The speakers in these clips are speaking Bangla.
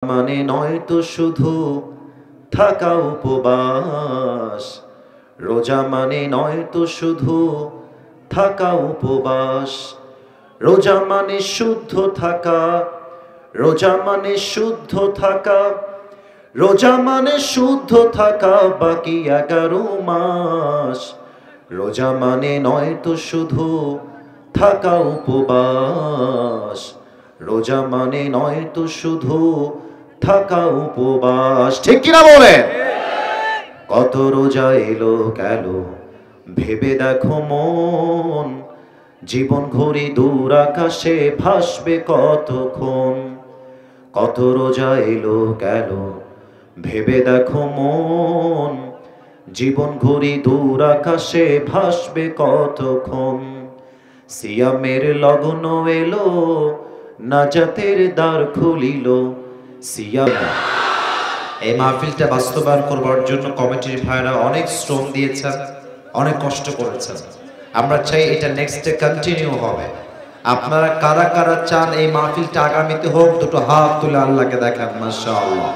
মানে নয় তো শুধু থাকা উপবাস, রোজা মানে নয় তো শুধু থাকা উপবাস, রোজা মানে শুদ্ধ থাকা, রোজা মানে শুদ্ধ থাকা, রোজা মানে শুদ্ধ থাকা বাকি 11 মাস। রোজা মানে নয় তো শুধু থাকা উপবাস, রোজা মানে নয় তো শুধু থাকা উপবাস। ঠিক কিনা বলে? কত রোজা এলো গেল ভেবে দেখো মন, জীবন ঘড়ি দূর আকাশে ভাসবে কতক্ষণ। কত রোজা এলো গেল ভেবে দেখো মন, জীবন ঘড়ি দূর আকাশে ভাসবে কতক্ষণ। সিয়ামের লগ্ন এলো, নাজাতের দ্বার খুলিল। সিয়াম এই মাহফিলটা বাস্তবায়ন করবার জন্য কমিটির ভাইরা অনেক শ্রম দিয়েছেন, অনেক কষ্ট করেছেন। আমরা চাই এটা নেক্সটে কন্টিনিউ হবে। আপনারা কারা কারা চান এই মাহফিলটা আগামীতে হোক, দুটো হাত তুলে আল্লাহকে দেখান। মাশাআল্লাহ,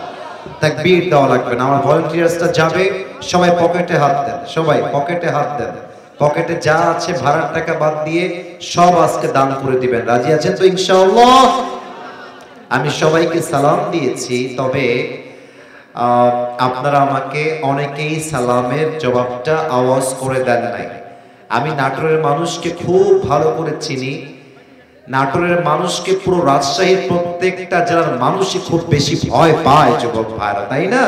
তাকবীর দেওয়া লাগবে না। আমার ভলান্টিয়ার্সরা যাবে, সবাই পকেটে হাত দেন, সবাই পকেটে হাত দেন। পকেটে যা আছে ভাড়ার টাকা বাদ দিয়ে সব আজকে দান করে দিবেন। রাজি আছেন তো ইনশাআল্লাহ? আমি সবাইকে সালাম দিয়েছি, তবে আপনারা আমাকে অনেকেই সালামের জবাবটা আওয়াজ করে দেন নাই। আমি নাটোরের মানুষকে খুব ভালো করে চিনি। নাটোরের মানুষকে পুরো রাজশাহীর প্রত্যেকটা জেলার মানুষই খুব বেশি ভয় পায় যুবক ভাইরা, তাই না?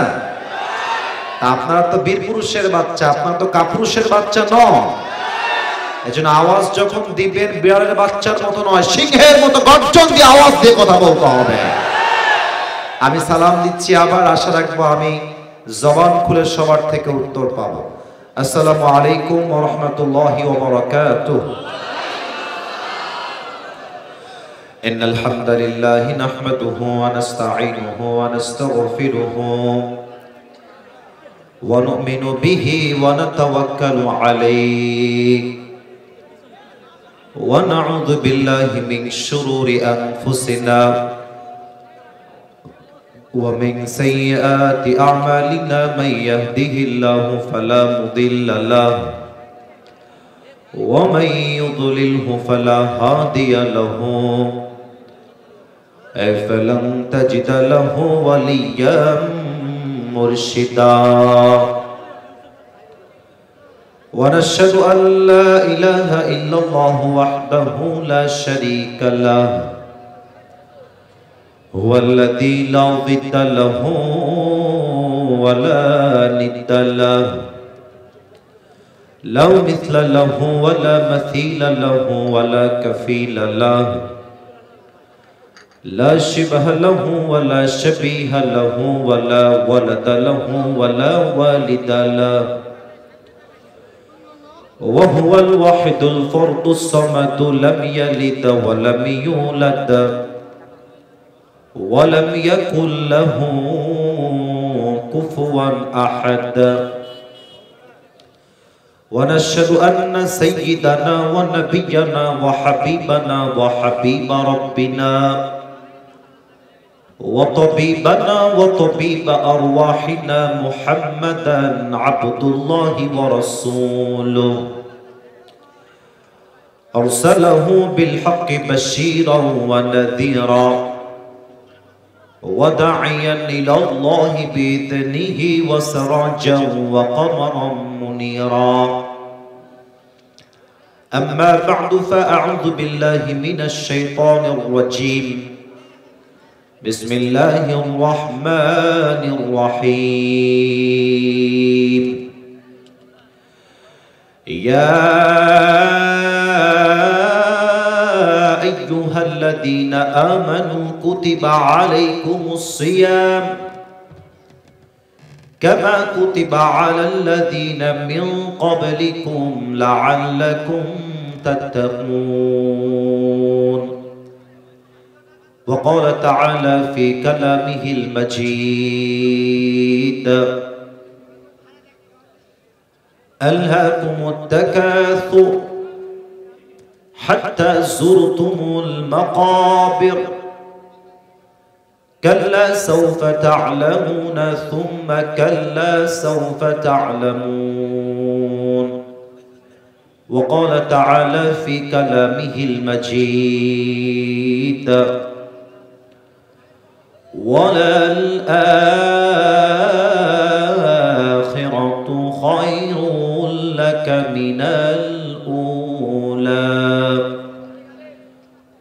তা আপনারা তো বীর পুরুষের বাচ্চা, আপনারা তো কাপুরুষের বাচ্চা নন। এজন্য আওয়াজ যখন দিবেন বিড়ালের বাচ্চার মতো নয়, সিংহের মতো গর্জন দিয়ে আওয়াজ দিয়ে কথা বলতে হবে। আমি সালাম দিচ্ছি, আবার আশা রাখবো আমি জবান খুলে সবার থেকে উত্তর পাবো। আসসালামু আলাইকুম ওয়া রাহমাতুল্লাহি ওয়া বারাকাতুহু। ইন্নাল হামদালিল্লাহি নাহমাদুহু ওয়া নাস্তাঈনুহু ওয়া নাস্তাগফিরুহু ওয়া নু'মিনু বিহি ওয়া নাতাওয়াক্কালু আলাইহি ওয়া নাউযু বিল্লাহি মিন শুরুরি আনফুসিনা ومن سيئات أعمالنا من يهده الله فلا مضل له ومن يضلله فلا هادي له فلن تجد له وليا مرشدا ونشهد أن لا إله إلا الله وحده لا شريك له هو الذي لا ضد له ولا ند له لا مثل له ولا مثيل له ولا كفيل له لا شبه له ولا شبيه له ولا ولد له ولا والد له وهو الواحد الفرد الصمد لم يلد ولم يولد ولم يكن له كفوا أحد ونشهد أن سيدنا ونبينا وحبيبنا وحبيب ربنا وطبيبنا وطبيب أرواحنا محمدا عبد الله ورسوله أرسله بالحق بشيرا ونذيرا وداعيا إلى الله بإذنه وسراجا وقمرا منيرا أما بعد فأعوذ بالله من الشيطان الرجيم بسم الله الرحمن الرحيم يا أيها الذين آمنوا كتب عليكم الصيام كما كتب على الذين من قبلكم لعلكم تتقون وقال تعالى في كلامه المجيد ألهاكم التكاثر حتى زرتم المقابر كلا سوف تعلمون ثم كلا سوف تعلمون. وقال تعالى في كلامه المجيد وللآخرة خير لك من الأولى.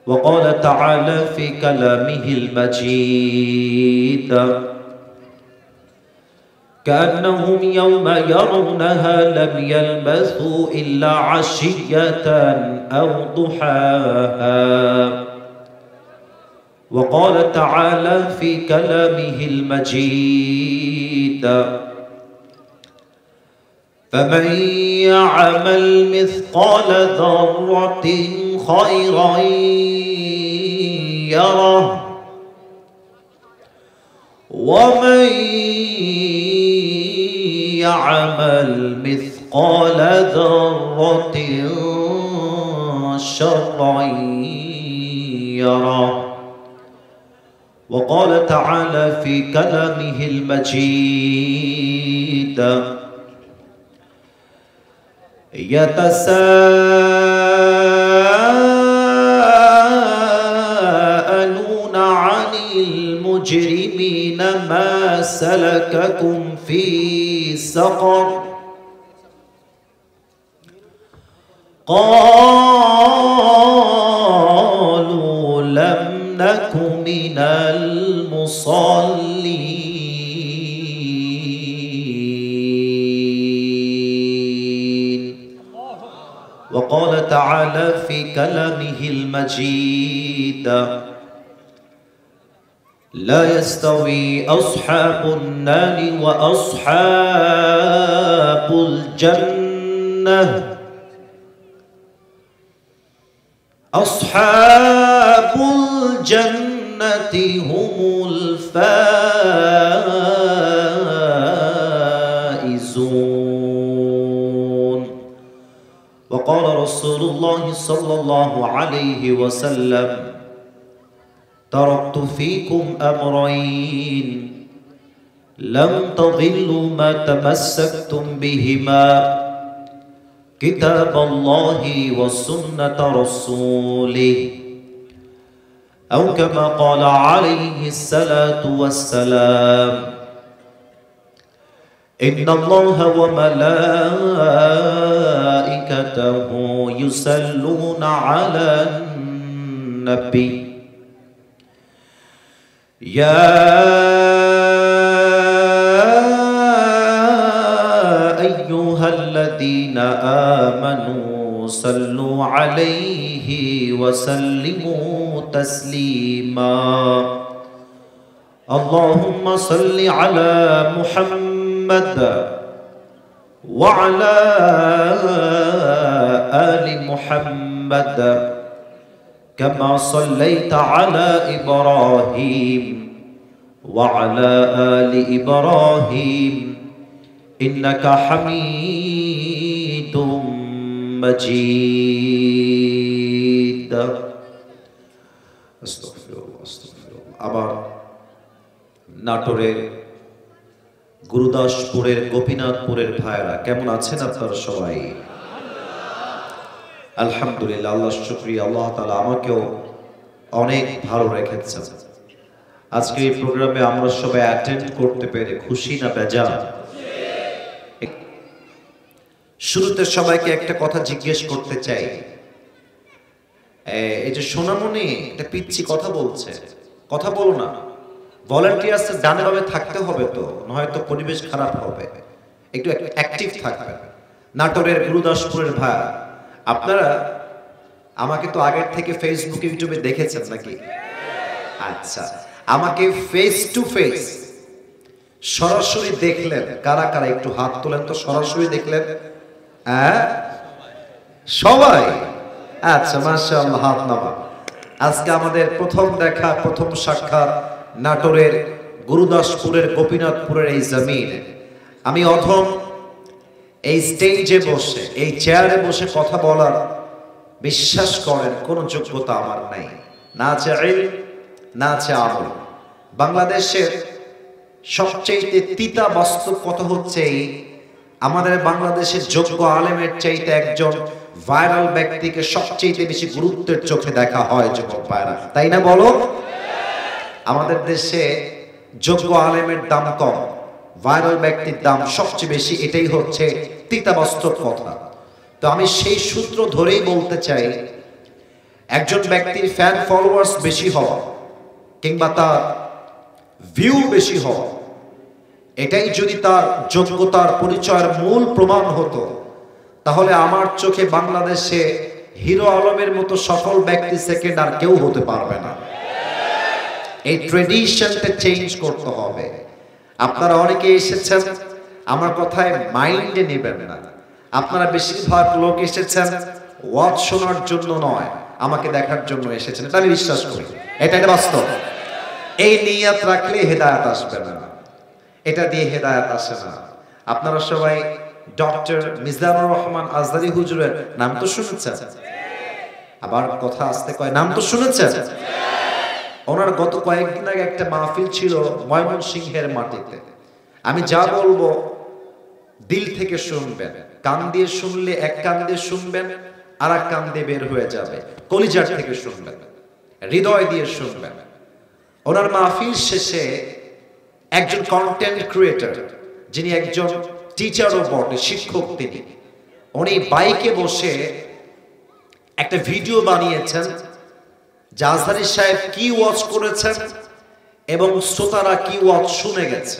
وقال تعالى في كلامه المجيد كأنهم يوم يرونها لم يلبثوا إلا عشية أو ضحاها. وقال تعالى في كلامه المجيد فمن يعمل مثقال ذرة خيرا يره ومن يعمل مثقال ذرة شرا يره. وقال تعالى في كلامه المجيد يتساءلون عن المجرمين ما سلككم في سقر قالوا لم نك من المصلين. وقال تعالى في كلامه المجيد لا يستوي أصحاب النار وأصحاب الجنة أصحاب الجنة هم الفائزون. وقال رسول الله صلى الله عليه وسلم تركت فيكم أمرين لم تضلوا ما تمسكتم بهما كتاب الله وسنة رسوله أو كما قال عليه الصلاة والسلام إن الله وملائكته يصلون على النبي يا أيها الذين آمنوا صلوا عليه وسلموا تسليما. اللهم صل على محمد وعلى آل محمد كما صليت على إبراهيم وعلى آل إبراهيم إنك حميد مجيد. আস্তাগফিরুল্লাহ আস্তাগফিরুল্লাহ। আবার নাটোরের গুরুদাসপুরের গোপীনাথপুরের ভাইরা কেমন আছেন আপনারা সবাই? আলহামদুলিল্লাহ, আল্লাহর শুকরিয়া, আল্লাহ তাআলা আমাকেও অনেক ভালো রেখেছেন। আজকে এই প্রোগ্রামে আমরা সবাই অ্যাটেন্ড করতে পেরে খুশি না বেজার? শুরুতে সবাইকে একটা কথা জিজ্ঞেস করতে চাই, এই যে সোনামণি এটা পিচ্ছি কথা বলছে, কথা বলো না। ভলান্টিয়ার্স ডানে বামে থাকতে হবে, তো নয়তো পরিবেশ খারাপ হবে, একটু অ্যাক্টিভ থাকবে। নাটোরের গুরুদাসপুরের ভাই আপনারা আমাকে তো আগের থেকে ফেসবুকে ইউটিউবে দেখেছেন নাকি? আচ্ছা, আমাকে ফেস টু ফেস সরাসরি দেখলেন কারা কারা? একটু হাত তোলেন তো। সরাসরি দেখলেন? হ্যাঁ, সবাই? আচ্ছা, মাশাআল্লাহ, হাত নামা। আজকে আমাদের প্রথম দেখা, প্রথম সাক্ষাৎ নাটোরের গুরুদাসপুরের গোপীনাথপুরের এই জমিনে। আমি অধম এই স্টেজে বসে, এই চেয়ারে বসে কথা বলার, বিশ্বাস করেন, কোন যোগ্যতা আমার নাই। না আছে ইলম, না আছে আমল। বাংলাদেশের সবচেয়ে তিতা বাস্তব কথা হচ্ছে আমাদের বাংলাদেশের যোগ্য আলেমের চাইতে একজন ভাইরাল ব্যক্তিকে সবচেয়ে বেশি গুরুত্বের চোখে দেখা হয় যুবক ভাইরা, তাই না বলো? আমাদের দেশে যোগ্য আলেমের দাম কম, ভাইরাল ব্যক্তির দাম সবচেয়ে বেশি, এটাই হচ্ছে তিতা বাস্তব কথা। তো আমি সেই সূত্র ধরেই বলতে চাই, একজন ব্যক্তির ফ্যান ফলোয়ার্স বেশি হওয়া কিংবা তার ভিউ বেশি হওয়া, এটাই যদি তার যোগ্যতার পরিচয়ের মূল প্রমাণ হতো, তাহলে আমার চোখে বাংলাদেশে হিরো আলমের মতো সফল ব্যক্তি সেকেন্ড আর কেউ হতে পারবে না। এই ট্রেডিশনটা চেঞ্জ করতে হবে। আপনারা অনেকে এসেছেন, আমার কথায় মাইন্ডে নেবেন না, আপনারা বেশিরভাগ লোক এসেছেন ওয়াজ শোনার জন্য নয়, আমাকে দেখার জন্য এসেছেন, এটা আমি বিশ্বাস করি, এটা বাস্তব। এই নিয়ত রাখলে হেদায়েত আসবে না, এটা দিয়ে হেদায়েত আসে না। আপনারা সবাই ডক্টর মিজানুর রহমান আজহারী হুজুরের নাম তো শুনেছেন, আবার কথা আসতে কয় নাম তো শুনেছেন। ওনার গত কয়েকদিন আগে একটা মাহফিল ছিল ময়মনসিংহের মাটিতে। আমি যা বলবো দিল থেকে শুনবেন, কান দিয়ে শুনলে এক কান দিয়ে শুনবেন, আর এক কান দিয়ে বের হয়ে যাবে, কলিজার থেকে শুনবেন, হৃদয় দিয়ে শুনবেন। ওনার মাহফিল শেষে একজন কন্টেন্ট ক্রিয়েটর, যিনি একজন টিচারও বটে, শিক্ষক, উনি বাইকে বসে একটা ভিডিও বানিয়েছেন যে আজহারী সাহেব কি ওয়াজ করেছেন এবং শ্রোতারা কি ওয়াজ শুনে গেছে।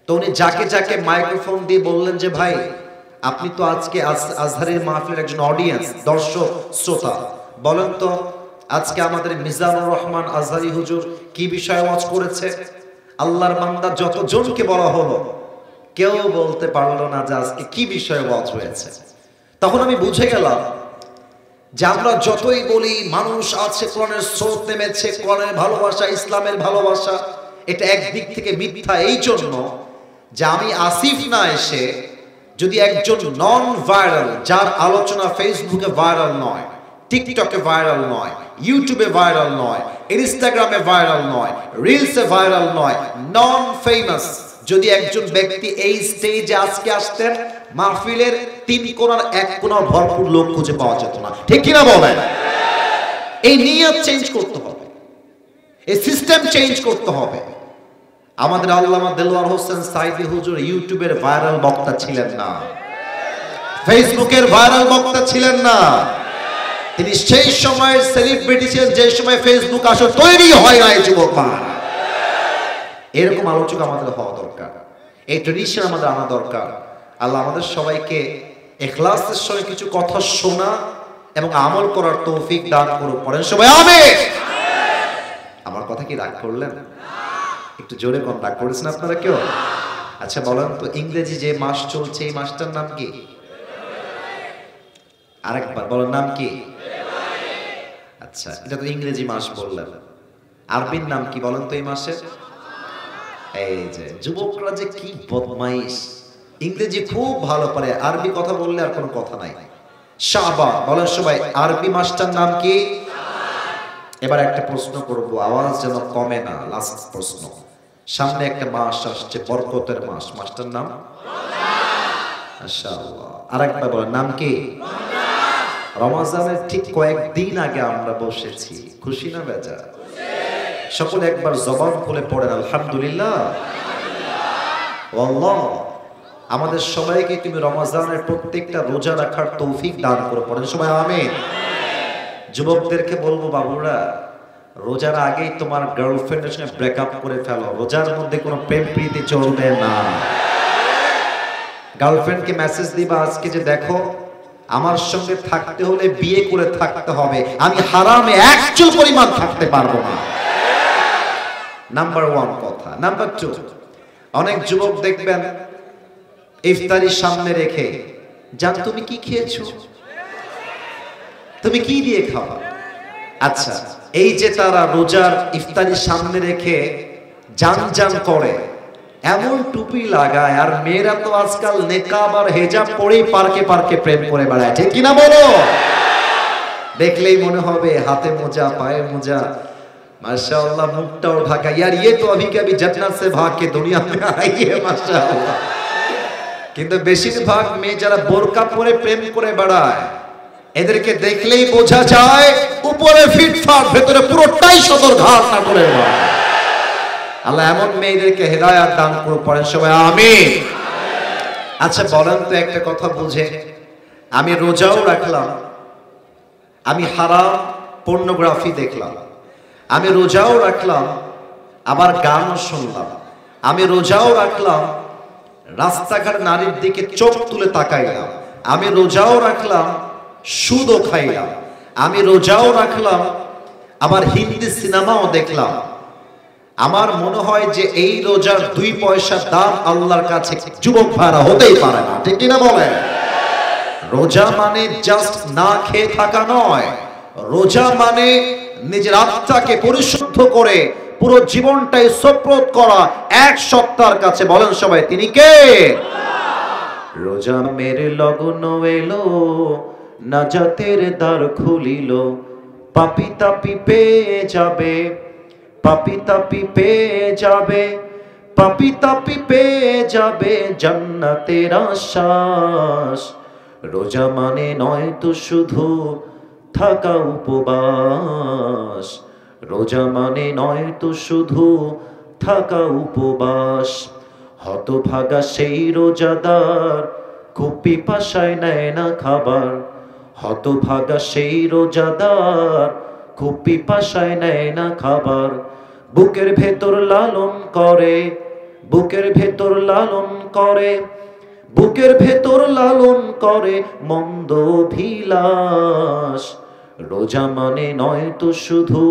তো উনি যাকে যাকে মাইক্রোফোন দিয়ে বললেন যে ভাই, আপনি তো আজকে আজহারীর মাহফিলের একজন অডিয়েন্স, দর্শক, শ্রোতা, বলেন তো আজকে আমাদের মিজানুর রহমান আজহারী হুজুর কি বিষয়ে ওয়াজ করেছে। আল্লাহর বান্দা যতজনকে বলা হলো, কেউ বলতে পারলো না যে আজকে কি বিষয়ে ওয়াজ হয়েছে। তখন আমি বুঝে গেলাম যে আমরা যতই বলি মানুষ আছে, কোরআনের স্রোত নেমেছে, কোরআনের ভালোবাসা, ইসলামের ভালোবাসা, এটা একদিক থেকে মিথ্যা এই জন্য যে আমি আসিফ না এসে যদি একজন নন ভাইরাল, যার আলোচনা ফেসবুকে ভাইরাল নয়, টিকটকে ভাইরাল নয়, ইউটিউবে ভাইরাল নয়, ইনস্টাগ্রামে ভাইরাল নয়, রিলসে ভাইরাল নয়, নন ফেমাস যদি একজন ব্যক্তি এই স্টেজে আজকে আসতেন, মাহফিলের 3 কোণার 1 কোণা ভরপুর লোক খুঁজে পাওয়া যেত না, ঠিক কিনা বলেন? এই নিয়ত চেঞ্জ করতে হবে, এই সিস্টেম চেঞ্জ করতে হবে। আমাদের আল্লামা দেলোয়ার হোসেন সাইদি হুজুর ইউটিউবের ভাইরাল বক্তা ছিলেন না, ফেসবুকের ভাইরাল বক্তা ছিলেন না, তিনি সেই সময়ের সেলিব্রিটি ছিলেন যে সময় ফেসবুক আসলে তৈরি হয় নাই। যুবক, এরকম আলোচনা আমাদের হওয়া দরকার, এই ট্রেডিশন আমাদের আনা দরকার। আল্লাহ আমাদের সবাইকে ইখলাসের সঙ্গে কিছু কথা শোনা এবং আমল করার তৌফিক দান করুক। পড়েন সবাই আমিন। আমার কথা কি রাগ করলেন? একটু জোরে কোন, রাগ করেছেন আপনারা কেউ? আচ্ছা বলেন তো, ইংরেজি যে মাস চলছে এই মাসটার নাম কি? আরেকবার বলেন, নাম কি? আচ্ছা, এটা তো ইংরেজি মাস বললেন, আরবির নাম কি বলেন তো এই মাসের? এই যে যুবকরা যে কি বদমাইশ, ইংরেজি খুব ভালো পারে, আরবি কথা বললে আর কোনো কথা নাই। শাবান, বলেন সবাই, আরবি মাসটার নাম কি? এবার একটা প্রশ্ন করব, আওয়াজ যেন কমে না, লাস্ট প্রশ্ন। সামনে একটা মাস আসছে, বরকতের মাস, মাসটার নাম মাশাআল্লাহ। আরেকবার বলেন, নাম কি? রমজানের ঠিক কয়েকদিন আগে আমরা বসেছি, খুশি না বেজা? সকলে একবার জবান খুলে পড়েন আলহামদুলিল্লাহ। আল্লাহ আমাদের সবাইকে তুমি রমজানের প্রত্যেকটা রোজা রাখার তৌফিক দান করো, পড়েন সবাই আমিন। যুবকদেরকে বলবো, বাবুরা রোজার আগেই তোমার গার্লফ্রেন্ডের সঙ্গে ব্রেকআপ করে ফেলো, রোজার মধ্যে কোনো প্রেম প্রীতি চলবে না। গার্লফ্রেন্ডকে মেসেজ দিবা আজকে যে দেখো আমার সঙ্গে থাকতে হলে বিয়ে করে থাকতে হবে, আমি হারামে একচুল পরিমাণ থাকতে পারবো না। নাম্বার 1 কথা। নাম্বার 2, অনেক যুবক দেখবেন ইফতারি সামনে রেখে, জান তুমি কি খেয়েছো, তুমি কি দিয়ে খাওয়া। আচ্ছা, এই যে তারা রোজার ইফতারি সামনে রেখে জান জান করে, এমন টুপি লাগায়, আর মেয়েরা তো আজকাল নেকাব আর হেজাব পরেই পার্কে পার্কে প্রেম করে বেড়ায়, ঠিক কিনা বলো? দেখলেই মনে হবে হাতে মোজা, পায়ে মোজা, माशाअल्लाह मुखटाও ढाका यार ये तो अभी के अभी जन्नत से भाग के दुनिया में आई है माशाअल्लाह কিন্তু বেশিরভাগ মেয়ে যারা বোরকা পরে প্রেম করে বেড়ায় এদেরকে দেখলেই বোঝা যায় উপরে ফিটফাট ভেতরে পুরোটাই সদরঘাট না করে আল্লাহ এমন মেয়েদেরকে হেদায়েত দান করুন পড়েন সবাই আমিন আচ্ছা বলেন তো একটা কথা বুঝে আমি রোজাও রাখলাম আমি হারাম পর্নোগ্রাফি দেখলাম আমি রোজাও রাখলাম আবার গানও শুনলাম আমি রোজাও রাখলাম রাস্তাঘাট নারীর দিকে চোখ তুলে তাকাইলাম আমি রোজাও রাখলাম সুদও খাইলাম আমি রোজাও রাখলাম আবার হিন্দি সিনেমাও দেখলাম আমার মনে হয় যে এই রোজার 2 পয়সা দাম আল্লাহর কাছে যুবক ভাড়া হতেই পারে না ঠিক কি না বলেন রোজা মানে জাস্ট না খেয়ে থাকা নয় রোজা মানে নিজের আত্মাকে পরিশুদ্ধ করে পুরো জীবনটাই সোপরত করা এক সত্তার কাছে বলেন সবাই তিনি কে রোজা মেরে লগন এলো নাজাতের দ্বার খুলিল পাপী তাপী পেয়ে যাবে পাপী তাপী পেয়ে যাবে পাপী তাপী পেয়ে যাবে জান্নাতের আশ্বাস রোজা মানে নয় তো শুধু থাকা উপবাস রোজা মানে নয় তো শুধু থাকা উপবাস হতভাগা সেই রোজাদার খুব পিপাসায় নেয় না খাবার হতভাগা সেই রোজাদার খুব পিপাসায় নেয় না খাবার বুকের ভেতর লালন করে বুকের ভেতর লালন করে বুকের ভেতর লালন করে মন্দ অভিলাষ রোজা মানে নয় তো শুধু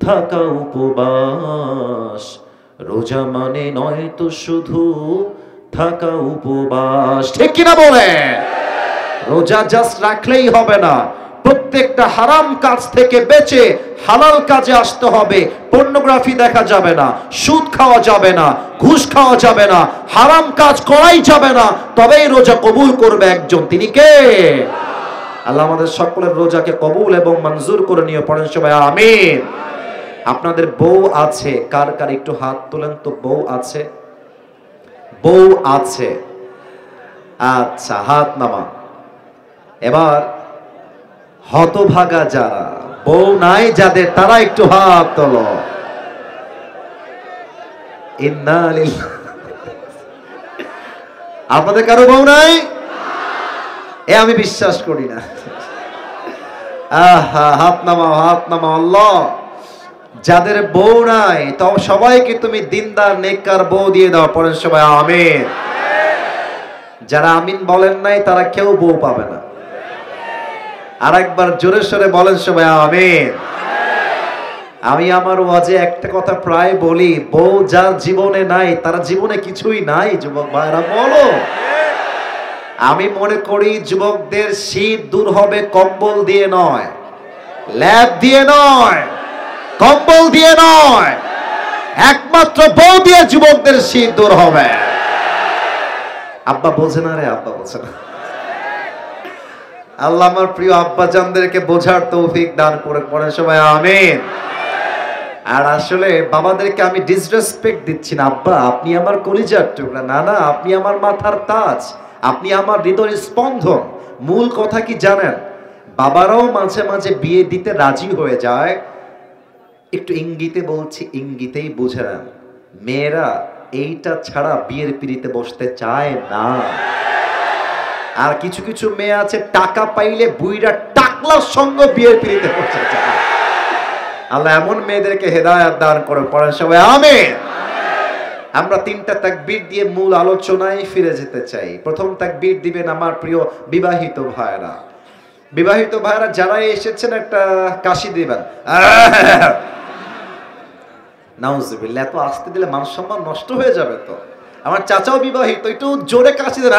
থাকা উপবাস রোজা মানে নয় তো শুধু থাকা উপবাস ঠিক কিনা বলেন রোজা জাস্ট রাখলেই হবে না প্রত্যেকটা হারাম কাজ থেকে বেঁচে হালাল কাজে আসতে হবে পর্নোগ্রাফি দেখা যাবে না সুদ খাওয়া যাবে না ঘুষ খাওয়া যাবে না হারাম কাজ করাই যাবে না তবেই রোজা কবুল করবে একজন তিনি কে আল্লাহ আমাদের সকলের রোজাকে কবুল এবং মঞ্জুর করে নিয়ে পড়েন সবাই আমিন আপনাদের বউ আছে কার কার একটু হাত তোলেন তো বউ আছে বউ আছে আচ্ছা হাত নামা এবার হতভাগা যারা বউ নাই যাদের তারা একটু হাত তোলো ইন্না লিল্লাহ আপনাদের কারো বউ নাই এ আমি বিশ্বাস করি না আহা হাত নামাও আল্লাহ যাদের বউ নাই তো সবাইকে তুমি দিনদার নেককার বউ দিয়ে দাও পড়েন সবাই আমিন যারা আমিন বলেন নাই তারা কেউ বউ পাবে না আরেকবার জোরে সোরে বলেন সবাই আমিন আমি আমার ওয়াজে একটা কথা প্রায় বলি বউ যার জীবনে নাই তার জীবনে কিছুই নাই যুবক ভাইরা বলো আমি মনে করি যুবকদের শীত দূর হবে কম্বল দিয়ে নয় ল্যাব দিয়ে নয় কম্বল দিয়ে নয় একমাত্র বউ দিয়ে যুবকদের শীত দূর হবে আব্বা বোঝে না রে আব্বা বোঝে না আল্লাহ আমার প্রিয় আব্বা জানদেরকে বোঝার তৌফিক দান করে পড়েন সবাই আমিন আর আসলে বাবাদেরকে আমি ডিসরেসপেক্ট দিচ্ছি না আব্বা আপনি আমার কলিজার টুকরা না না আপনি আমার মাথার তাজ আপনি আমার হৃদয়ের স্পন্দন মূল কথা কি জানেন বাবারাও মাঝে মাঝে বিয়ে দিতে রাজি হয়ে যায় একটু ইঙ্গিতে বলছি ইঙ্গিতেই বুঝে নেন মেয়েরা এইটা ছাড়া বিয়ের পিড়িতে বসতে চায় না আর কিছু কিছু মেয়ে আছে টাকা পাইলে বুইরা টাকলার সঙ্গে বিয়ের পিড়িতে বসতে চায় আল্লাহ এমন মেয়েদেরকে হেদায়েত দান করে পড়েন সবাই আমিন আমরা তিনটা তাকবীর দিয়ে মূল আলোচনায় ফিরে যেতে চাই প্রথম তাকবীর দিবেন আমার প্রিয় বিবাহিত ভাইরা যারা এসেছেন একটা কাশি দিবেন নাউজুবিল্লাহ এত আস্তে দিলে মান সম্মান নষ্ট হয়ে যাবে তো আমার চাচাও বিবাহিত একটু জোরে কাশি দেন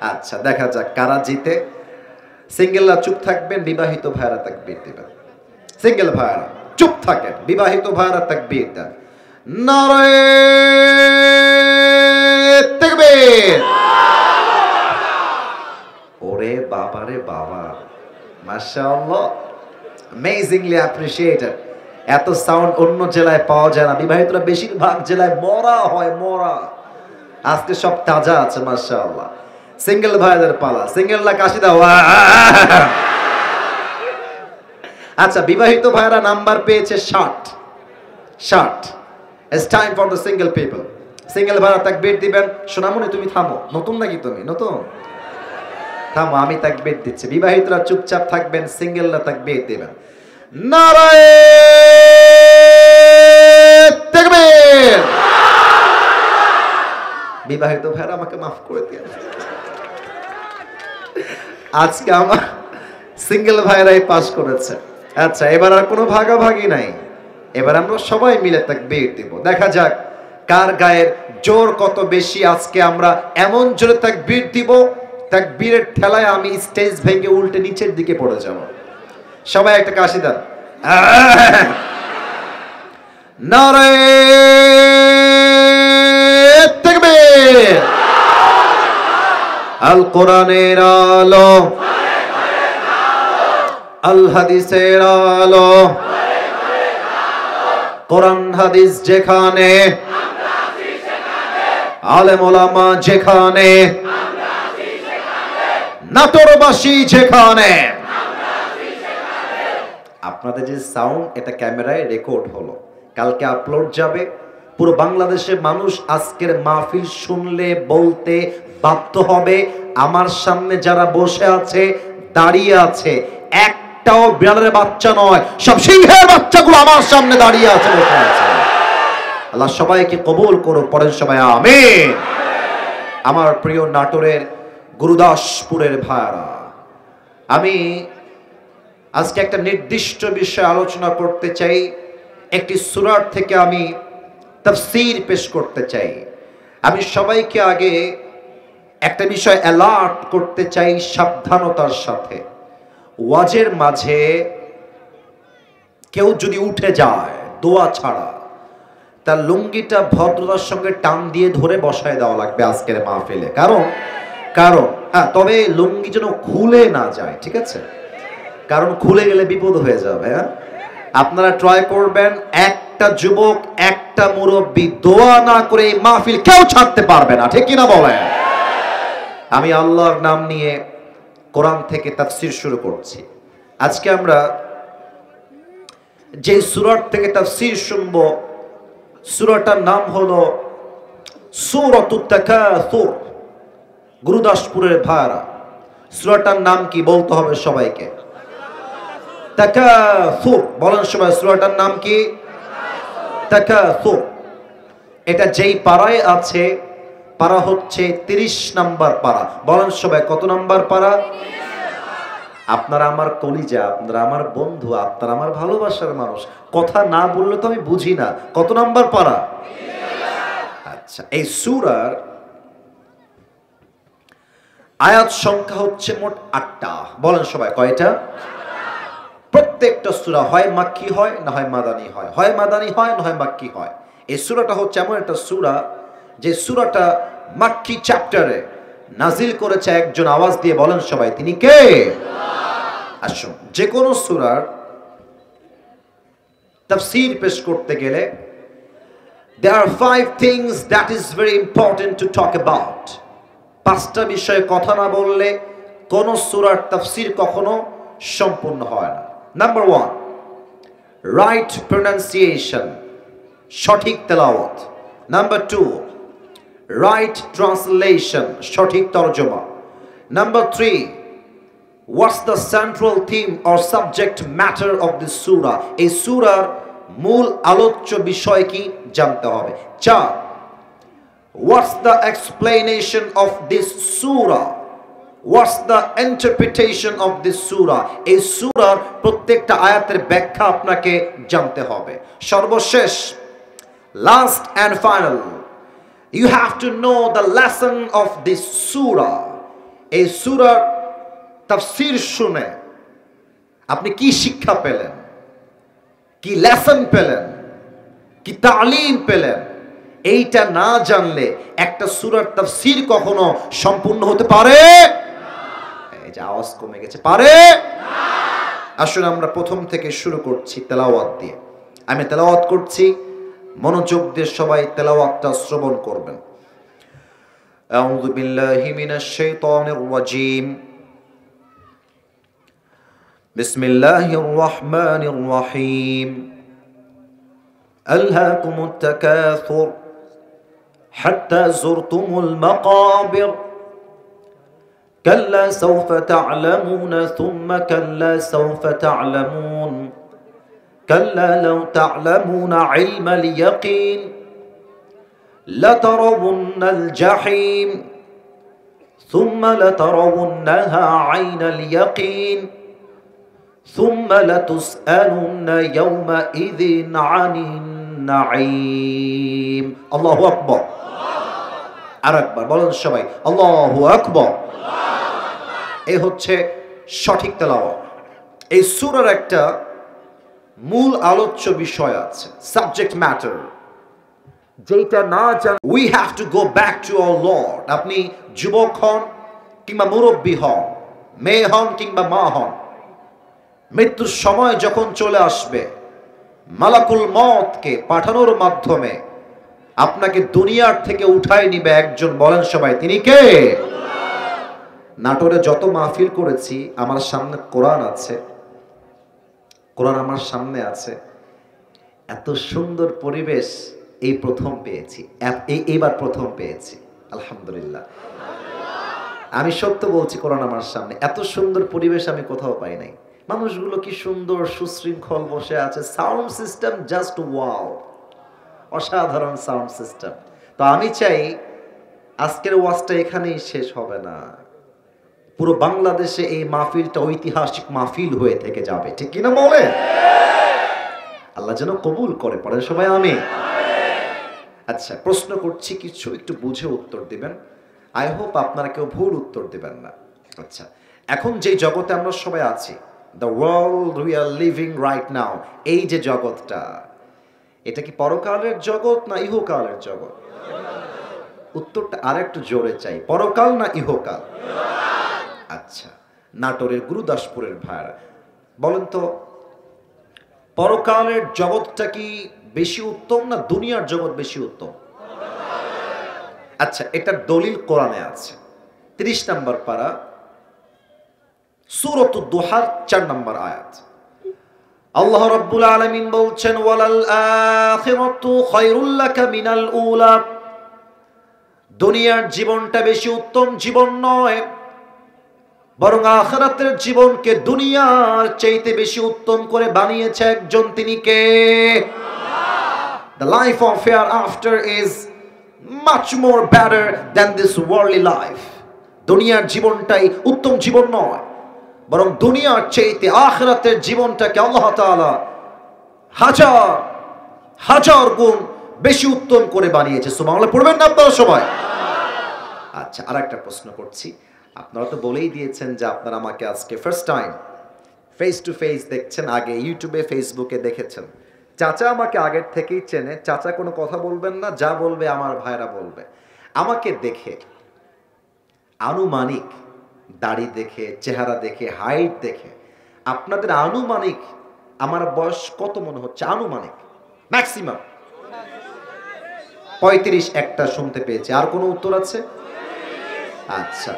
আচ্ছা দেখা যাক কারা জিতে সিঙ্গেলরা চুপ থাকবেন বিবাহিত ভাইরা তাকবীর দিবেন সিঙ্গেল ভাইরা চুপ থাকেন বিবাহিত ভাইরা তাকবীর দেন নারে তাকবীর ওরে বাবা রে বাবা মাশাআল্লাহ অ্যামেজিংলি অ্যাপ্রিশিয়েটেড। এত সাউন্ড অন্য জেলায় পাওয়া যায় না। বিবাহিতরা বেশিরভাগ জেলায় মরা হয়, মরা। আজকে সব তাজা আছে মাশাআল্লাহ। সিঙ্গেল ভাইদের পালা, সিঙ্গেলরা কাশি দাও। আচ্ছা, বিবাহিত ভাইরা নাম্বার পেয়েছে 60। It's time for the single people. Single ভাইরা তাকবীর দিবেন। সোনামণি তুমি থামো, নতুন নাকি তুমি? নতুন? থামো, আমি তাকবীর দিচ্ছি। বিবাহিতরা চুপচাপ থাকবেন, সিঙ্গেলরা তাকবীর দিবেন। নারায়ে তাকবীর। বিবাহিত ভাইরা আমাকে মাফ করে দিন। আজকে আমার সিঙ্গেল ভাইরাই পাস করেছে। আচ্ছা, এবার আর কোনো ভাগাভাগি নাই। এবার আমরা সবাই মিলে তাকবীর দিব। দেখা যাক কার গায়ের জোর কত বেশি। আজকে আমরা এমন জোরে তাকবীর দিব, তাকবীরের ঠেলায় আমি স্টেজ ভেঙে উল্টে নিচের দিকে পড়ে যাব। সবাই একটা কাশি দেন। নারায়ে তাকবীর। আল কোরআনের আলো, আল হাদিসের আলো, কোরআন হাদিস যেখানে, আলেম ওলামা যেখানে, নাটোরবাসী যেখানে। আপনাদের যে সাউন্ড, এটা ক্যামেরায় রেকর্ড হলো, কালকে আপলোড যাবে। পুরো বাংলাদেশের মানুষ আজকের মাহফিল শুনলে বলতে বাধ্য হবে, আমার সামনে যারা বসে আছে, দাঁড়িয়ে আছে, একটাও বিড়ালের বাচ্চা নয়, সব সিংহের বাচ্চাগুলো আমার সামনে দাঁড়িয়ে আছে, বসে আছে। আল্লাহ সবাইকে কবুল করুক, পড়েন সবাই আমিন। আমার প্রিয় নাটোরের গুরুদাসপুরের ভাইরা, আমি আজকে একটা নির্দিষ্ট বিষয় আলোচনা করতে চাই। একটি সূরার থেকে আমি তাফসীর পেশ করতে চাই। আমি সবাইকে আগে একটা বিষয় অ্যালার্ট করতে চাই সাবধানতার সাথে। ওয়াজের মাঝে কেউ যদি উঠে যায় দোয়া ছাড়া, তার লুঙ্গিটা ভদ্রতার সঙ্গে টান দিয়ে ধরে বসায় দেওয়া লাগবে আজকের মাহফিলে। কারণ হ্যাঁ, তবে লুঙ্গি যেন খুলে না যায়, ঠিক আছে? কারণ খুলে গেলে বিপদ হয়ে যাবে। হ্যাঁ, আপনারা ট্রাই করবেন, একটা যুবক একটা মুরব্বী দোয়া না করে এই মাহফিল কেউ ছাড়তে পারবে না, ঠিক কিনা বলেন? আমি আল্লাহর নাম নিয়ে কোরআন থেকে তাফসীর শুরু করছি। আজকে আমরা যে সূরার থেকে তাফসীর শুনব, সূরাটার নাম হলো সূরাতুত তাকাসুর। গুরুদাসপুরের ভাইরা, সূরাটার নাম কি বলতে হবে সবাইকে? তাকাসুর। বলেন সবাই, সূরাটার নাম কি? তাকাসুর। এটা যেই পারায় আছে, পারা হচ্ছে 30 নাম্বার পারা। বলেন সবাই, কত নাম্বার পারা? আপনারা আমার কলিজা, আপনারা আমার বন্ধু, আপনারা আমার ভালোবাসার মানুষ। কথা না বললে তো আমি বুঝি না। কত নাম্বার পারা? আচ্ছা, এই সূরার আয়াত সংখ্যা হচ্ছে মোট 8টা। বলেন সবাই, কয়টা? প্রত্যেকটা সূরা হয় মাক্কি হয়, না হয় মাদানী হয়, হয় মাদানী হয়, না হয় মাক্কি হয়। এই সূরাটা হচ্ছে এমন একটা সূরা যে সূরাটা মাক্কি চ্যাপ্টারে নাজিল করেছে একজন। আওয়াজ দিয়ে বলেন সবাই, তিনি কে? আসুন, যে কোনো সূরার তাফসীর পেশ করতে গেলে there are 5 things that is very important to talk about. 5টা বিষয়ে কথা না বললে কোন সূরার তাফসীর কখনো সম্পূর্ণ হয় না। নাম্বার 1, রাইট প্রনাউন্সিয়েশন, সঠিক তেলাওয়াত। নাম্বার 2, রাইট ট্রান্সলেশন, সঠিক তরজমা। Number 3, what's the central theme or subject matter of this surah? এই সূরার মূল আলোচ্য বিষয় কি জানতে হবে। 4, what's the explanation of this surah? What's the interpretation of this surah? এই সূরার প্রত্যেকটা আয়াতের ব্যাখ্যা আপনাকে জানতে হবে। সর্বশেষ, last and final, you have to know the lesson of this surah. এই সূরার তাফসীর শুনে আপনি কি শিক্ষা পেলেন, কি লেসন পেলেন, কি তালিম পেলেন, এইটা না জানলে একটা সূরার তাফসীর কখনো সম্পূর্ণ হতে পারে না। এই যে আওয়াজ কমে গেছে, পারে না। আসলে আমরা প্রথম থেকে শুরু করছি তেলাওয়াত দিয়ে। আমি তেলাওয়াত করছি, মনোযোগ দিয়ে সবাই তেলাওয়াতটা শ্রবণ করবেন। আউযু বিল্লাহি মিনাশ শাইতানির রাজীম। বিসমিল্লাহির রহমানির রহিম। আলহাকুমুত তাকাসুর হাত্তা যুরতুমুল মাকাবির كلا سوف تعلمون ثم كلا سوف تعلمون كلا لو تعلمون علم اليقين لترون الجحيم ثم لترونها عين اليقين ثم لتسألن يومئذ عن النعيم الله أكبر আরেকবার বলেন সবাই আল্লাহু আকবার। এই হচ্ছে সঠিক তেলাওয়াত। এই সূরার একটা মূল আলোচ্য বিষয় আছে, সাবজেক্ট ম্যাটার, যেটা না জান we have to go back to our Lord. আপনি যুবক হন কিংবা মুরব্বী হন, মেয়ে হন কিংবা মা হন, মৃত্যুর সময় যখন চলে আসবে, মালাকুল মওতকে পাঠানোর মাধ্যমে আপনাকে দুনিয়ার থেকে উঠায় নিবে একজন। বলেন সবাই তিনি কে? নাটোরে যত মাহফিল করেছি, আমার সামনে কোরআন আছে, কোরআন আমার সামনে আছে। এত সুন্দর পরিবেশ এই প্রথম পেয়েছি, এইবার প্রথম পেয়েছি, আলহামদুলিল্লাহ। আমি সত্য বলছি, কোরআন আমার সামনে, এত সুন্দর পরিবেশ আমি কোথাও পাই নাই। মানুষগুলো কি সুন্দর সুশৃঙ্খল বসে আছে, সাউন্ড সিস্টেম জাস্ট ওয়াও, অসাধারণ সাউন্ড সিস্টেম। তো আমি চাই আজকের ওয়াজটা এখানেই শেষ হবে না, পুরো বাংলাদেশে এই মাহফিলটা ঐতিহাসিক মাহফিল হয়ে থেকে যাবে, ঠিক কিনা বলে? আল্লাহ যেন কবুল করে, পড়ে সবাই আমি। আচ্ছা, প্রশ্ন করছি, কিছু একটু বুঝে উত্তর দিবেন। আই হোপ আপনারা কেউ ভুল উত্তর দিবেন না। আচ্ছা, এখন যে জগতে আমরা সবাই আছি, the world we are living right now, এই যে জগৎটা, এটা কি পরকালের জগৎ না ইহকালের জগৎ? উত্তরটা আরেকটু জোরে চাই, পরকাল না ইহকাল? আচ্ছা, নাটোরের গুরুদাসপুরের ভাইরা বলেন তো, পরকালের জগৎটা কি বেশি উত্তম না দুনিয়ার জগৎ বেশি উত্তম? আচ্ছা, এটার দলিল কোরআনে আছে। 30 নম্বর পারা, সূরাতুদ দুহার 4 নম্বর আয়াত। আল্লাহ রাব্বুল আলামিন বলছেন, ওয়ালাল আখিরাতু খায়রুল লাকা মিনাল উলা। দুনিয়ার জীবনটা বেশি উত্তম জীবন নয়, বরং আখিরাতের জীবনকে দুনিয়ার চাইতে বেশি উত্তম করে বানিয়েছে একজন, তিনি কে? The life of hereafter is much more better than this worldly life. দুনিয়ার জীবনটাই উত্তম জীবন নয়, বরং দুনিয়ার চাইতে আখিরাতের জীবনটাকে আল্লাহ তাআলা হাজার হাজার গুণ বেশি উত্তম করে বানিয়েছে। সুবহানাল্লাহ পড়বেন না আপনারা সবাই? আচ্ছা, আরেকটা প্রশ্ন করছি। আপনারা তো বলেই দিয়েছেন যে আপনারা আমাকে আজকে first time face to face দেখছেন, আগে ইউটিউবে ফেসবুকে দেখেছেন। চাচা আমাকে আগের থেকেই চেনে, চাচা কোনো কথা বলবেন না, যা বলবে আমার ভাইরা বলবে। আমাকে দেখে আনুমানিক, দাড়ি দেখে, চেহারা দেখে, হাইট দেখে আপনাদের আনুমানিক আমার বয়স কত মনে হচ্ছে? আনুমানিক ম্যাক্সিমাম 35 একটা শুনতে পেয়েছি। আর কোনো উত্তর আছে? আচ্ছা,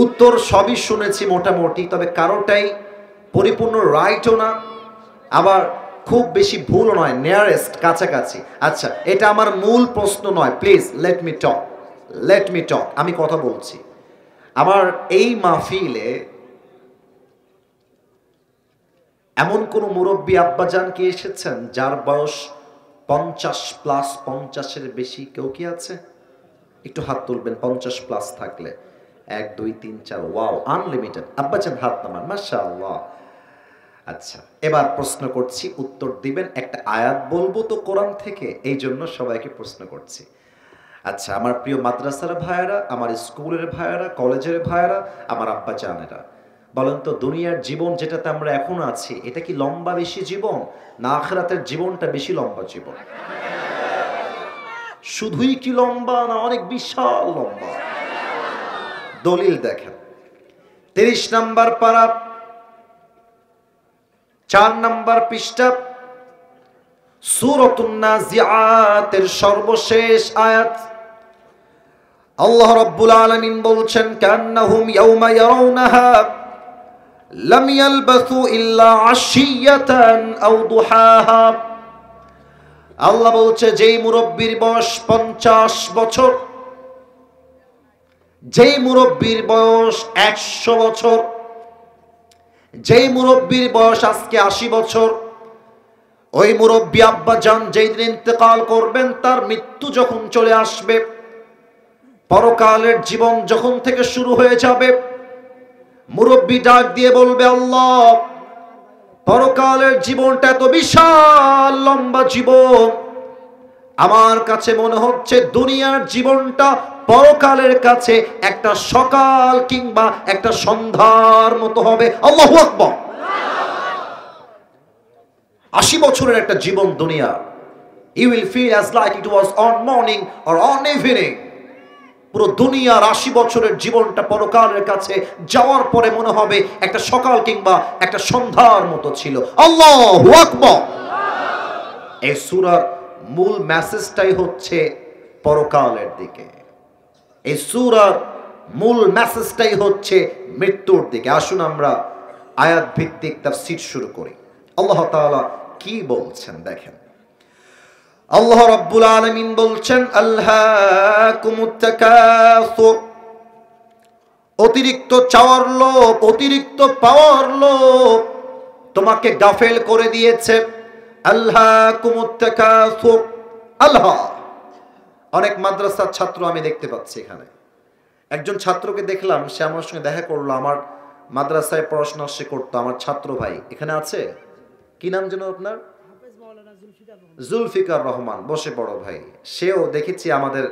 উত্তর সবই শুনেছি মোটামুটি, তবে কারোটাই পরিপূর্ণ রাইটও না, আবার খুব বেশি ভুলও নয়, নিয়ারেস্ট, কাছাকাছি। আচ্ছা, এটা আমার মূল প্রশ্ন নয়, প্লিজ লেট মি টক, আমি কথা বলছি। আমার এই মাহফিলে এমন কোন মুরব্বী আব্বাজান কি এসেছেন যার বয়স 50 প্লাস, 50-এর বেশি? কেউ কি আছে? একটু হাত তুলবেন 50 প্লাস থাকলে। 1 2 3 4, ওয়াও, আনলিমিটেড আব্বাজান হাত নামান, মাশাআল্লাহ। আচ্ছা, এবার প্রশ্ন করছি, উত্তর দিবেন। একটা আয়াত বলবো তো কোরআন থেকে, এই জন্য সবাইকে প্রশ্ন করছি। আচ্ছা, আমার প্রিয় মাদ্রাসার ভাইয়েরা, আমার স্কুলের ভাইয়েরা, কলেজের ভাইয়েরা, আমার আব্বা জানেরা, বলেন তো, দুনিয়ার জীবন যেটাতে আমরা এখন আছি, এটা কি লম্বা বেশি জীবন না আখিরাতের জীবনটা বেশি লম্বা জীবন? শুধুই কি লম্বা না অনেক বিশাল লম্বা? দলিল দেখেন, 30 নম্বর পারা, 4 নম্বর পৃষ্ঠা সূরাতুন নাজিআতের সর্বশেষ আয়াত। আল্লাহ রাব্বুল আলামিন বলছেন, কান্নাহুম ইয়াওমা ইয়ারাউনাহা লাম ইয়ালবাসু ইল্লা আশিয়াতান আও দুহাহা। আল্লাহ বলছে, যেই মুরব্বির বয়স 50 বছর, যেই মুরব্বির বয়স 100 বছর, যেই মুরব্বির বয়স আজকে 80 বছর, ওই মুরব্বি আব্বা জান যেই দিন ইন্তেকাল করবেন, তার মৃত্যু যখন চলে আসবে, পরকালের জীবন যখন থেকে শুরু হয়ে যাবে, মুরব্বি ডাক দিয়ে বলবে, আল্লাহ, পরকালের জীবনটা এত বিশাল লম্বা জীবন, আমার কাছে মনে হচ্ছে দুনিয়ার জীবনটা পরকালের কাছে একটা সকাল কিংবা একটা সন্ধ্যার মতো হবে। আল্লাহু আকবার। 80 বছরের একটা জীবন দুনিয়া, you will feel as like it was on morning or on evening. পুরো দুনিয়ার 80 বছরের জীবনটা পরকালের কাছে যাওয়ার পরে মনে হবে একটা সকাল কিংবা একটা সন্ধ্যার মতো ছিল। আল্লাহু আকবার। এই সূরার মূল মেসেজটাই হচ্ছে পরকালের দিকে। এই সূরার মূল মেসেজটাই হচ্ছে মৃত্যুর দিকে। আসুন আমরা আয়াত ভিত্তিক তাফসীর শুরু করি। আল্লাহ তাআলা কি বলছেন দেখেন। আল্লাহ রাব্বুল আলামিন বলছেন, আলহাকুমুত তাকাসুর, অতিরিক্ত চাওয়ার লোভ, অতিরিক্ত পাওয়ার লোভ তোমাকে গাফেল করে দিয়েছে। আলহাকুমুত তাকাসুর, আল্লাহ। অনেক মাদ্রাসার ছাত্র আমি দেখতে পাচ্ছি এখানে। একজন ছাত্রকে দেখলাম, সে আমার সঙ্গে দেখা করলো, আমার মাদ্রাসায় পড়াশোনা সে করতো, আমার ছাত্র ভাই এখানে আছে। কি নাম যেন আপনার? জুলফিকার রহমান। বসে পড়ো ভাই। সেও দেখেছি আমাদের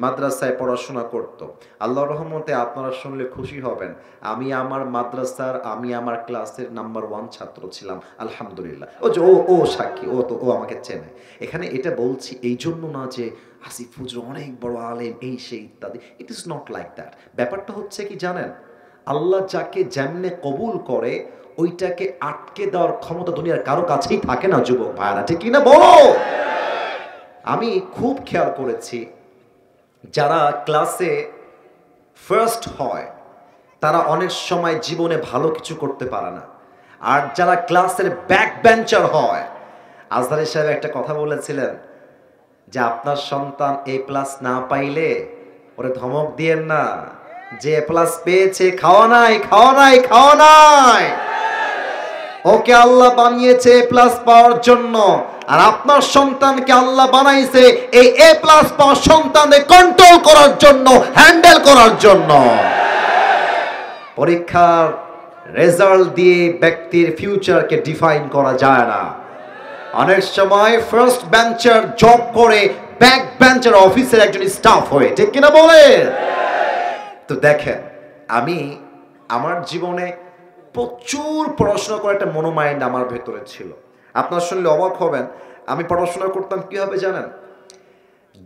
মাদ্রাসায় পড়াশোনা করত। আল্লাহর রহমতে আপনারা শুনলে খুশি হবেন, আমি আমার মাদ্রাসার, আমি আমার ক্লাসের নাম্বার 1 ছাত্র ছিলাম, আলহামদুলিল্লাহ। ও যে ও সাক্ষী, ও আমাকে চেনে। এখানে এটা বলছি এই জন্য না যে আসিফ হুজুর অনেক বড় আলেম, এই সেই ইত্যাদি। It is not like that. ব্যাপারটা হচ্ছে কি জানেন, আল্লাহ যাকে যেমনে কবুল করে ওইটাকে আটকে দেওয়ার ক্ষমতা দুনিয়ার কারো কাছেই থাকে না। যুবক ভাইরা, ঠিক কিনা বলো? আমি খুব খেয়াল করেছি, যারা ক্লাসে ফার্স্ট হয় তারা অনেক সময় জীবনে ভালো কিছু করতে পারে না। আর যারা ক্লাসের ব্যাক বেঞ্চার হয়, আজহারি সাহেব একটা কথা বলেছিলেন যে আপনার সন্তান A+ না পাইলে ওরে ধমক দিয়েন না, যে A+ পেয়েছে খাওয়া নাই, খাওয়া নাই, খাওয়া নাই। ওকে আল্লাহ বানিয়েছে A+ পাওয়ার জন্য, আর আপনার সন্তানকে আল্লাহ বানাইছে এই A+ পাওয়ার সন্তানকে কন্ট্রোল করার জন্য, হ্যান্ডেল করার জন্য। পরীক্ষার রেজাল্ট দিয়ে ব্যক্তির ফিউচারকে ডিফাইন করা যায় না। অনেক সময় ফার্স্ট বেঞ্চার জব করে ব্যাক বেঞ্চার অফিসের একজন স্টাফ হয়ে, ঠিক কিনা বলে? তো দেখেন, আমি আমার জীবনে প্রচুর পড়াশোনা করার একটা মনোমাইন্ড আমার ভেতরে ছিল। আপনার শুনলে অবাক হবেন, আমি পড়াশোনা করতাম কিভাবে জানেন?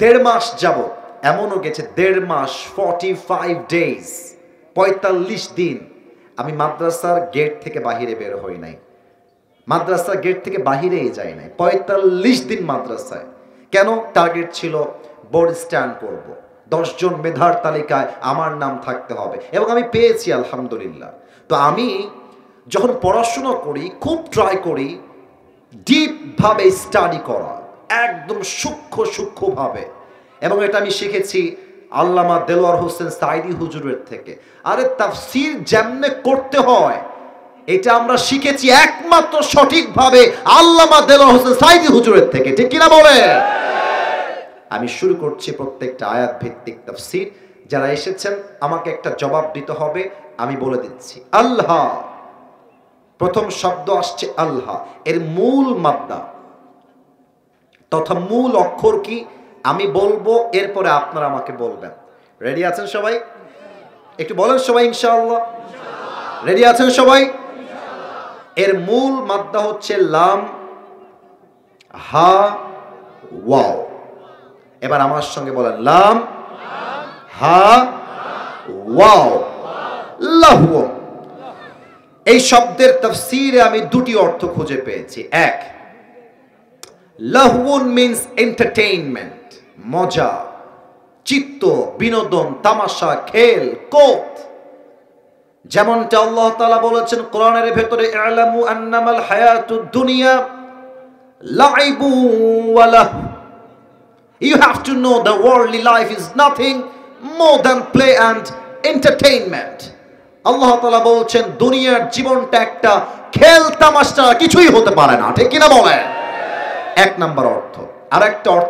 1.5 মাস যাবত, এমনও গেছে 1.5 মাস, 45 ডেজ, 45 দিন আমি মাদ্রাসার গেট থেকে বাহিরে বের হই নাই, মাদ্রাসার গেট থেকে বাহিরেই যাই নাই। 45 দিন মাদ্রাসায়। কেন? টার্গেট ছিল বোর্ড স্ট্যান্ড করব, 10 জন মেধার তালিকায় আমার নাম থাকতে হবে, এবং আমি পেয়েছি আলহামদুলিল্লাহ। তো আমি যখন পড়াশোনা করি খুব ট্রাই করি ডিপভাবে স্টাডি করা, একদম সূক্ষ্মভাবে, এবং এটা আমি শিখেছি আল্লামা দেলোয়ার হোসেন সাইদি হুজুরের থেকে। আরে তাফসীর যেমনে করতে হয় এটা আমরা শিখেছি একমাত্র সঠিকভাবে আল্লামা দেলোয়ার হোসেন সাইদি হুজুরের থেকে, ঠিক কিনা বলে? আমি শুরু করছি প্রত্যেকটা আয়াত ভিত্তিক তাফসীর। যারা এসেছেন আমাকে একটা জবাব দিতে হবে, আমি বলে দিচ্ছি। আল্লাহ, প্রথম শব্দ আসছে আল্লাহ, এর মূল মাদ্দা তথা মূল অক্ষর কি আমি বলবো, এরপরে আপনারা আমাকে বলবেন। রেডি আছেন সবাই? একটু বলেন সবাই ইনশাআল্লাহ। রেডি আছেন সবাই? এর মূল মাদ্দা হচ্ছে লাম, হা, ওয়াও। এবার আমার সঙ্গে বলেন, লাম, হা, ওয়াও, লাহু। এই শব্দের তাফসীরে আমি দুটি অর্থ খুঁজে পেয়েছি। এক, লাহওয়ুন মিন্স এন্টারটেইনমেন্ট, মজা, চিত্ত বিনোদন, তামাশা, খেল, কোত। যেমনটা আল্লাহ তাআলা বলেছেন কোরআনের ভেতরে, ই'লামু আন্নামাল হায়াতুদ দুনিয়া লাইবু ওয়া লাহু। You have to know the worldly life is nothing more than play and entertainment. আল্লাহ তাআলা বলছেন দুনিয়ার জীবনটা একটা খেল তামাশা, কিছুই হতে পারে না। ঠিক কিনা বলেন? এক নাম্বার অর্থ। আর একটা অর্থ